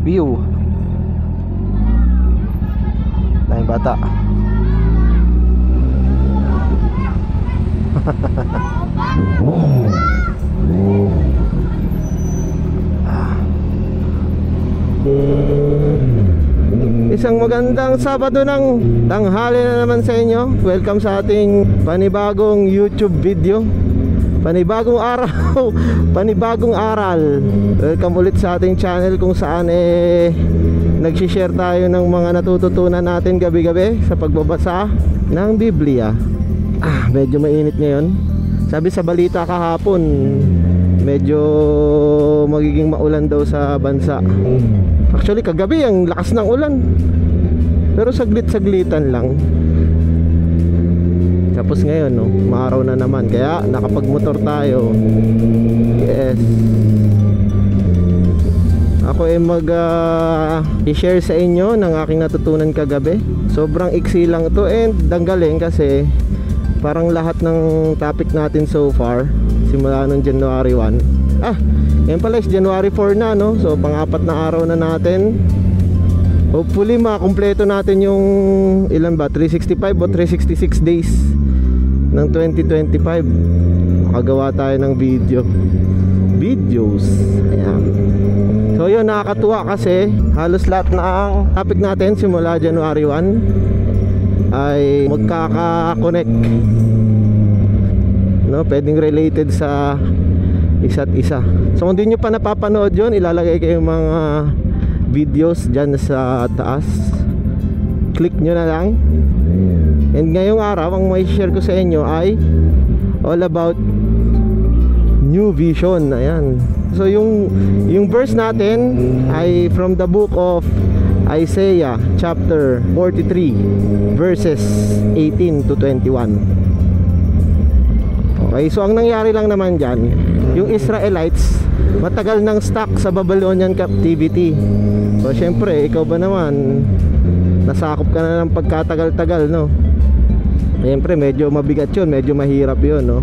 view. Daming bata. Isang magandang Sabado ng tanghali na naman sa inyo. Welcome sa ating panibagong YouTube video. Panibagong araw, panibagong aral. Welcome ulit sa ating channel kung saan nagsishare tayo ng mga natututunan natin gabi-gabi sa pagbabasa ng Biblia. Medyo mainit ngayon. Sabi sa balita kahapon, medyo magiging maulan daw sa bansa. Actually kagabi ang lakas ng ulan, pero saglit-saglitan lang. Tapos ngayon maaraw na naman, kaya nakapagmotor tayo. Yes. Ako ay i-share sa inyo ng aking natutunan kagabi. Sobrang iksi lang to and danggaling kasi parang lahat ng topic natin so far simula nung January 1. Ngayon pala is January 4 na, no? So pang-apat na araw na natin. Hopefully makumpleto natin yung ilan ba? 365 o 366 days ng 2025. Makagawa tayo ng videos. Ayan. So yun, nakakatuwa kasi halos lahat ng topic natin simula January 1 ay magkaka-connect, no? Pwedeng related sa isa't isa. So kung di nyo pa napapanood yun, ilalagay kayo mga videos dyan sa taas. Click nyo na lang. And ngayong araw, ang may share ko sa inyo ay all about new vision. Ayan. So yung verse natin ay from the book of Isaiah chapter 43 verses 18 to 21. Okay, so ang nangyari lang naman dyan, yung Israelites matagal nang stuck sa Babylonian captivity. So syempre, ikaw ba naman, nasakop ka na ng pagkatagal-tagal, no? Syempre medyo mabigat yun, medyo mahirap yun, no?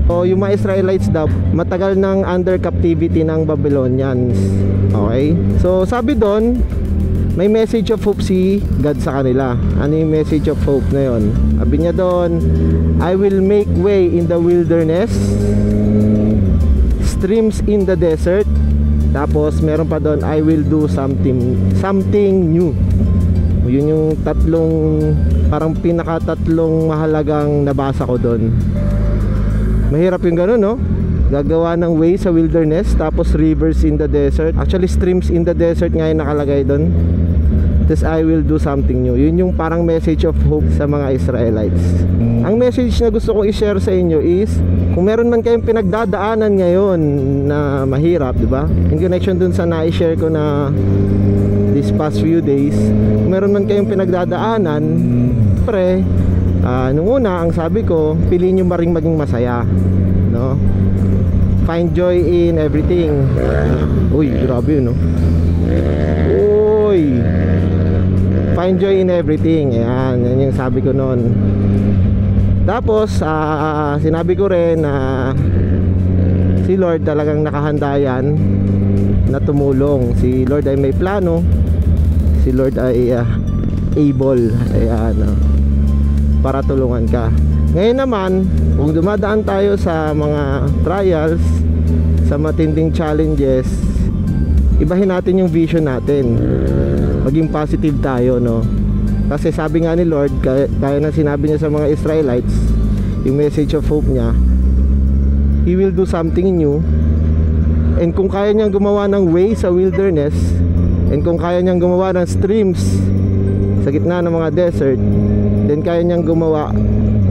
So yung mga Israelites daw matagal nang under captivity ng Babylonians. Okay, so sabi doon, may message of hope si God sa kanila. Ano yung message of hope na yun? Sabi niya doon, I will make way in the wilderness, streams in the desert. Tapos meron pa doon, I will do something new. Yun yung parang pinaka-tatlong mahalagang nabasa ko doon. Mahirap yung ganun, no? Gagawa ng way sa wilderness, tapos rivers in the desert. Actually streams in the desert nga yung nakalagay doon. Tapos I will do something new. Yun yung parang message of hope sa mga Israelites. Ang message na gusto kong i-share sa inyo is, kung meron man kayong pinagdadaanan ngayon na mahirap, di ba? In connection dun sa na-share ko na this past few days, kung meron man kayong pinagdadaanan, nung una, ang sabi ko, piliin nyo maging masaya, no? Find joy in everything. Uy, grabe yun, no? Uy, find joy in everything. Ayan, yan yung sabi ko noon. Tapos sinabi ko rin na si Lord talagang nakahanda yan na tumulong. Si Lord ay may plano. Si Lord ay able, ayan, para tulungan ka. Ngayon naman, kung dumadaan tayo sa mga trials, sa matinding challenges, ibahin natin yung vision natin. Maging positive tayo, no? Kasi sabi nga ni Lord, kaya na sinabi niya sa mga Israelites, yung message of hope niya, He will do something new. And kung kaya niyang gumawa ng way sa wilderness, and kung kaya niyang gumawa ng streams sa gitna ng mga desert, then kaya niyang gumawa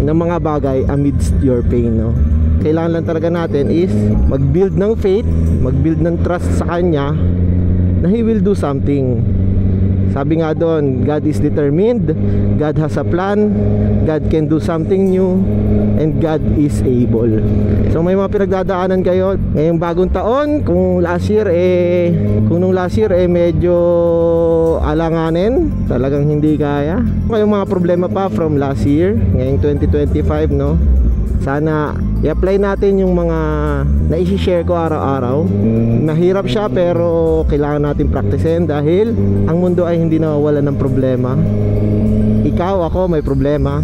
ng mga bagay amidst your pain, no? Kailangan lang talaga natin is mag-build ng faith, mag-build ng trust sa Kanya na He will do something. Sabi nga doon, God is determined, God has a plan, God can do something new, and God is able. So may mga pinagdadaanan kayo ngayong bagong taon. Kung nung last year medyo alanganin, talagang hindi kaya. May mga problema pa from last year, ngayong 2025, no? Sana i-apply natin yung mga na-i-share ko araw-araw. Mahirap siya pero kailangan natin practicein dahil ang mundo ay hindi nawawala ng problema. Ikaw, ako, may problema.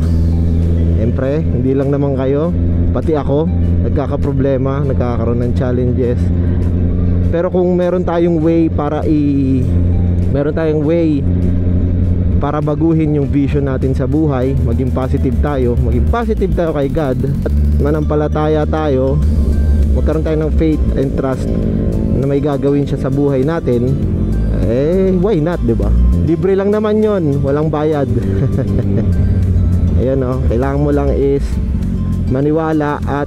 Siyempre, hindi lang naman kayo, pati ako, nagkakaproblema, nagkakaroon ng challenges. Pero kung meron tayong way para baguhin yung vision natin sa buhay, maging positive tayo kay God at manampalataya tayo, magkaroon tayo ng faith and trust na may gagawin siya sa buhay natin, why not, diba? Libre lang naman yon, walang bayad. Ayan o, kailangan mo lang is maniwala at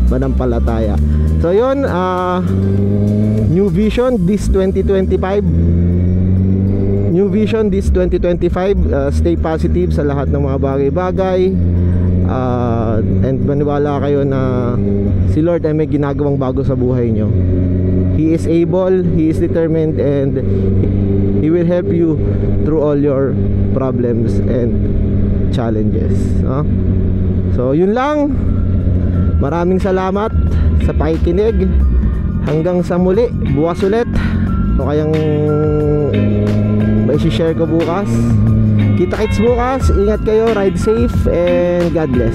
manampalataya. So yun, new vision this 2025. New vision this 2025, stay positive sa lahat ng mga bagay-bagay, and maniwala kayo na si Lord ay may ginagawang bago sa buhay nyo. He is able, He is determined, and He will help you through all your problems and challenges, no? So yun lang, maraming salamat sa pakikinig. Hanggang sa muli, bukas ulit. O kayang i-share ko bukas. Kita-kits bukas. Ingat kayo, ride safe, and God bless.